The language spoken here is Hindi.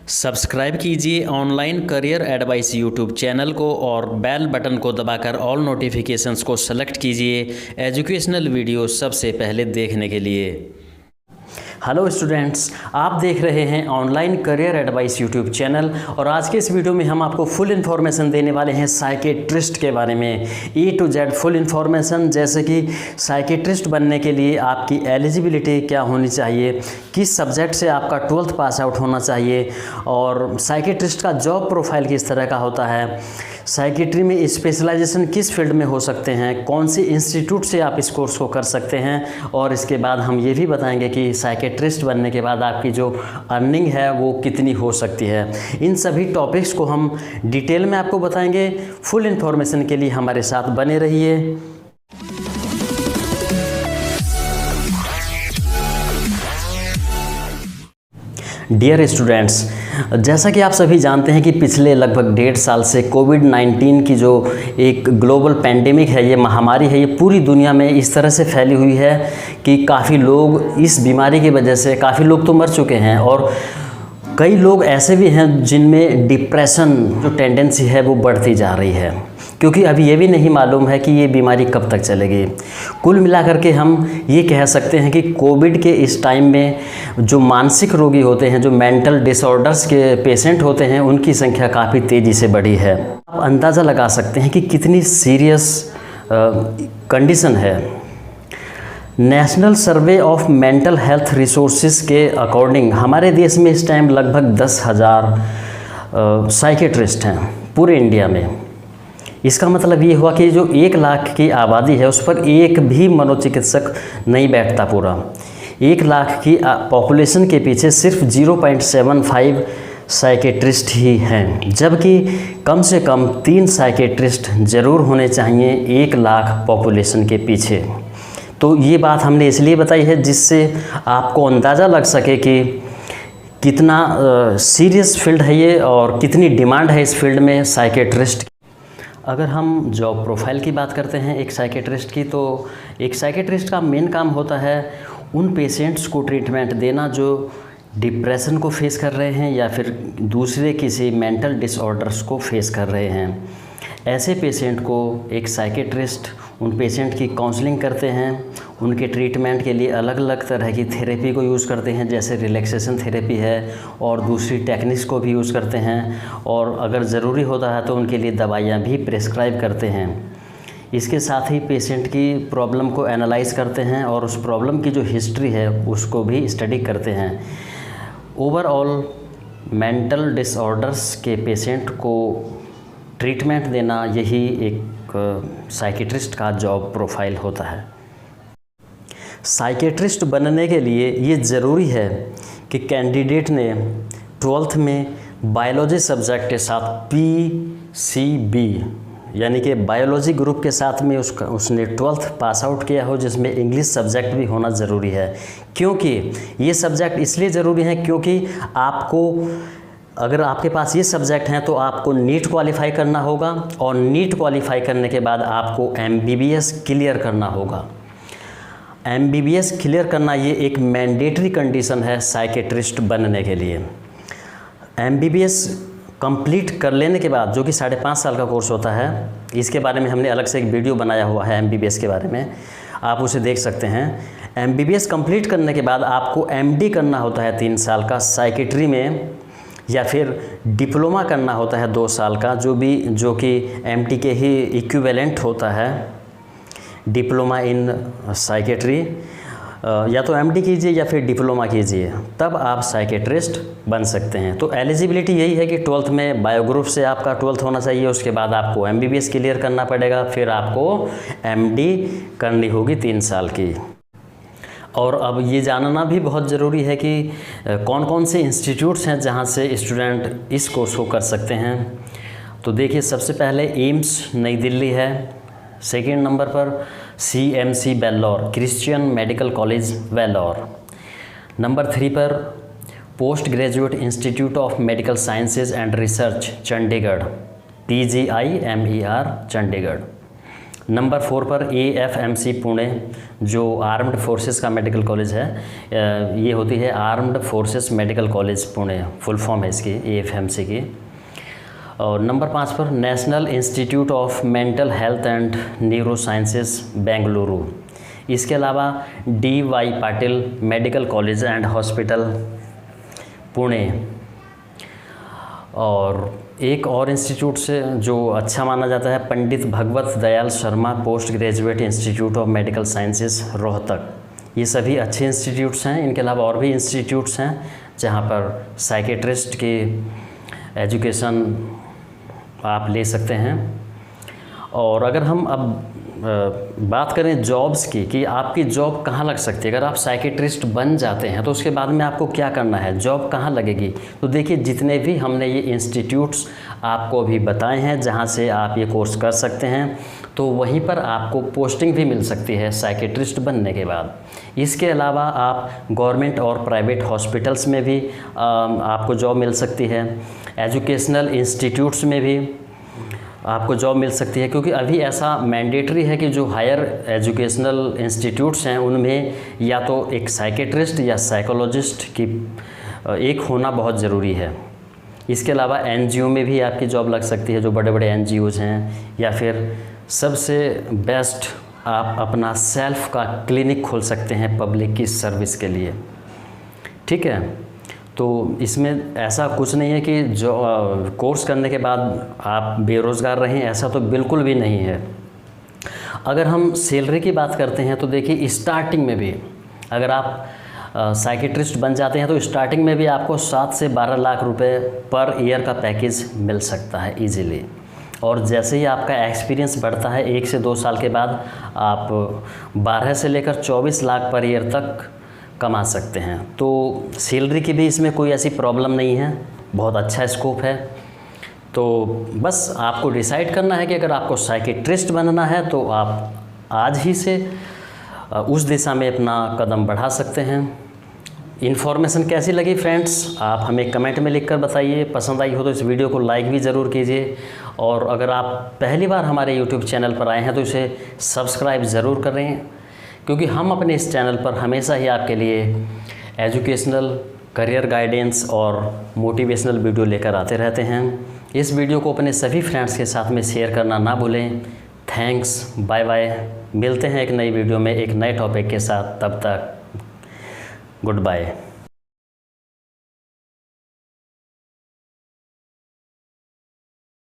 सब्सक्राइब कीजिए online career advice YouTube channel को और बेल बटन को दबाकर ऑल नोटिफिकेशंस को सेलेक्ट कीजिए एजुकेशनल वीडियो सबसे पहले देखने के लिए। हेलो स्टूडेंट्स, आप देख रहे हैं online career advice YouTube channel और आज के इस वीडियो में हम आपको फुल इन्फॉर्मेशन देने वाले हैं साइकेट्रिस्ट के बारे में। ए टू जेड फुल इन्फॉर्मेशन, जैसे कि साइकेट्रिस्ट बनने के लिए आपकी एलिजिबिलिटी क्या होनी चाहिए, किस सब्जेक्ट से आपका 12th पास आउट होना चाहिए और साइकेट्रिस्ट का जॉब प्रोफाइल किस तरह का होता है, साइकेट्री में स्पेशलाइजेशन किस फील्ड में हो सकते हैं, कौन सी इंस्टीट्यूट से आप इस कोर्स को कर सकते हैं और इसके बाद हम ये भी बताएंगे कि साइकेट्रिस्ट बनने के बाद आपकी जो अर्निंग है वो कितनी हो सकती है। इन सभी टॉपिक्स को हम डिटेल में आपको बताएंगे। फुल इन्फॉर्मेशन के लिए हमारे साथ बने रहिए। डियर स्टूडेंट्स, जैसा कि आप सभी जानते हैं कि पिछले लगभग 1.5 साल से कोविड-19 की जो एक ग्लोबल पैंडेमिक है, ये महामारी है, ये पूरी दुनिया में इस तरह से फैली हुई है कि काफ़ी लोग इस बीमारी की वजह से काफ़ी लोग तो मर चुके हैं और कई लोग ऐसे भी हैं जिनमें डिप्रेशन जो टेंडेंसी है वो बढ़ती जा रही है, क्योंकि अभी ये भी नहीं मालूम है कि ये बीमारी कब तक चलेगी। कुल मिलाकर के हम ये कह सकते हैं कि कोविड के इस टाइम में जो मानसिक रोगी होते हैं, जो मेंटल डिसऑर्डर्स के पेशेंट होते हैं, उनकी संख्या काफ़ी तेज़ी से बढ़ी है। आप अंदाज़ा लगा सकते हैं कि कितनी सीरियस कंडीशन है। National survey of mental health resources के अकॉर्डिंग हमारे देश में इस टाइम लगभग 10,000 साइकेट्रिस्ट हैं पूरे इंडिया में। इसका मतलब ये हुआ कि जो 1 लाख की आबादी है उस पर एक भी मनोचिकित्सक नहीं बैठता। पूरा 1 लाख की पॉपुलेशन के पीछे सिर्फ 0.75 साइकेट्रिस्ट ही हैं, जबकि कम से कम 3 साइकेट्रिस्ट ज़रूर होने चाहिए 1 लाख पॉपुलेशन के पीछे। तो ये बात हमने इसलिए बताई है जिससे आपको अंदाज़ा लग सके कि कितना सीरियस फील्ड है ये और कितनी डिमांड है इस फील्ड में साइकेट्रिस्ट। अगर हम जॉब प्रोफाइल की बात करते हैं एक साइकेट्रिस्ट की, तो एक साइकेट्रिस्ट का मेन काम होता है उन पेशेंट्स को ट्रीटमेंट देना जो डिप्रेशन को फेस कर रहे हैं या फिर दूसरे किसी मेंटल डिसऑर्डर्स को फेस कर रहे हैं। ऐसे पेशेंट को एक साइकेट्रिस्ट उन पेशेंट की काउंसलिंग करते हैं, उनके ट्रीटमेंट के लिए अलग अलग तरह की थेरेपी को यूज़ करते हैं, जैसे रिलैक्सेशन थेरेपी है और दूसरी टेक्निक्स को भी यूज़ करते हैं और अगर ज़रूरी होता है तो उनके लिए दवाइयाँ भी प्रेस्क्राइब करते हैं। इसके साथ ही पेशेंट की प्रॉब्लम को एनालाइज करते हैं और उस प्रॉब्लम की जो हिस्ट्री है उसको भी स्टडी करते हैं। ओवरऑल मेंटल डिसऑर्डर्स के पेशेंट को ट्रीटमेंट देना यही एक साइकेट्रिस्ट का जॉब प्रोफाइल होता है। साइकेट्रिस्ट बनने के लिए ये ज़रूरी है कि कैंडिडेट ने 12th में बायोलॉजी सब्जेक्ट के साथ PCB यानी कि बायोलॉजी ग्रुप के साथ में उसने 12th पास आउट किया हो, जिसमें इंग्लिश सब्जेक्ट भी होना ज़रूरी है। क्योंकि ये सब्जेक्ट इसलिए ज़रूरी है क्योंकि आपको, अगर आपके पास ये सब्जेक्ट हैं तो आपको नीट क्वालिफाई करना होगा और नीट क्वालिफाई करने के बाद आपको MBBS क्लियर करना होगा। MBBS क्लियर करना ये एक मैंडेटरी कंडीशन है साइकेट्रिस्ट बनने के लिए। MBBS कंप्लीट कर लेने के बाद, जो कि 5.5 साल का कोर्स होता है, इसके बारे में हमने अलग से एक वीडियो बनाया हुआ है MBBS के बारे में, आप उसे देख सकते हैं। MBBS कंप्लीट करने के बाद आपको MD करना होता है 3 साल का साइकेट्री में, या फिर डिप्लोमा करना होता है 2 साल का, जो कि MT के ही इक्विवेलेंट होता है, डिप्लोमा इन साइकेट्री। या तो MD कीजिए या फिर डिप्लोमा कीजिए, तब आप साइकेट्रिस्ट बन सकते हैं। तो एलिजिबिलिटी यही है कि 12th में बायो ग्रुप से आपका 12th होना चाहिए, उसके बाद आपको MBBS क्लियर करना पड़ेगा, फिर आपको MD करनी होगी 3 साल की। और अब ये जानना भी बहुत ज़रूरी है कि कौन कौन से इंस्टीट्यूट्स हैं जहाँ से स्टूडेंट इस कोर्स को कर सकते हैं। तो देखिए, सबसे पहले एम्स नई दिल्ली है, सेकेंड नंबर पर CMC Vellore, Christian medical college Vellore. Number 3 पर post graduate institute of medical sciences and research Chandigarh, PGIMER Chandigarh. Number 4 पर AFMC पुणे, जो आर्म्ड फोर्सेस का मेडिकल कॉलेज है। ये होती है armed forces medical college Pune, full form है इसकी AFMC की। और नंबर 5 पर national institute of mental health and neuro sciences Bengaluru. इसके अलावा DY Patil medical college and hospital Pune. और एक और इंस्टीट्यूट से जो अच्छा माना जाता है, Pandit Bhagwat Dayal Sharma post graduate institute of medical sciences Rohtak. ये सभी अच्छे इंस्टीट्यूट्स हैं। इनके अलावा और भी इंस्टीट्यूट्स हैं जहाँ पर साइकेट्रिस्ट की एजुकेशन आप ले सकते हैं। और अगर हम अब बात करें जॉब्स की कि आपकी जॉब कहाँ लग सकती है, अगर आप साइकेट्रिस्ट बन जाते हैं तो उसके बाद में आपको क्या करना है, जॉब कहाँ लगेगी। तो देखिए, जितने भी हमने ये इंस्टीट्यूट्स आपको अभी बताए हैं जहाँ से आप ये कोर्स कर सकते हैं, तो वहीं पर आपको पोस्टिंग भी मिल सकती है साइकेट्रिस्ट बनने के बाद। इसके अलावा आप गवर्नमेंट और प्राइवेट हॉस्पिटल्स में भी आपको जॉब मिल सकती है। एजुकेशनल इंस्टीट्यूट्स में भी आपको जॉब मिल सकती है, क्योंकि अभी ऐसा मैंडेटरी है कि जो हायर एजुकेशनल इंस्टीट्यूट्स हैं उनमें या तो एक साइकेट्रिस्ट या साइकोलॉजिस्ट की एक होना बहुत ज़रूरी है। इसके अलावा NGO में भी आपकी जॉब लग सकती है, जो बड़े बड़े NGOs हैं, या फिर सबसे बेस्ट आप अपना सेल्फ का क्लिनिक खोल सकते हैं पब्लिक की सर्विस के लिए। ठीक है, तो इसमें ऐसा कुछ नहीं है कि जो कोर्स करने के बाद आप बेरोज़गार रहें, ऐसा तो बिल्कुल भी नहीं है। अगर हम सैलरी की बात करते हैं तो देखिए, स्टार्टिंग में भी अगर आप साइकेट्रिस्ट बन जाते हैं तो स्टार्टिंग में भी आपको 7 से 12 लाख रुपए पर ईयर का पैकेज मिल सकता है ईजीली। और जैसे ही आपका एक्सपीरियंस बढ़ता है 1 से 2 साल के बाद आप 12 से लेकर 24 लाख पर ईयर तक कमा सकते हैं। तो सैलरी की भी इसमें कोई ऐसी प्रॉब्लम नहीं है, बहुत अच्छा स्कोप है। तो बस आपको डिसाइड करना है कि अगर आपको साइकेट्रिस्ट बनना है तो आप आज ही से उस दिशा में अपना कदम बढ़ा सकते हैं। इन्फॉर्मेशन कैसी लगी फ्रेंड्स, आप हमें कमेंट में लिखकर बताइए। पसंद आई हो तो इस वीडियो को लाइक भी ज़रूर कीजिए। और अगर आप पहली बार हमारे यूट्यूब चैनल पर आए हैं तो इसे सब्सक्राइब ज़रूर करें, क्योंकि हम अपने इस चैनल पर हमेशा ही आपके लिए एजुकेशनल, करियर गाइडेंस और मोटिवेशनल वीडियो लेकर आते रहते हैं। इस वीडियो को अपने सभी फ्रेंड्स के साथ में शेयर करना ना भूलें। Thanks, bye bye. मिलते हैं एक नई वीडियो में एक नए टॉपिक के साथ, तब तक गुड बाय।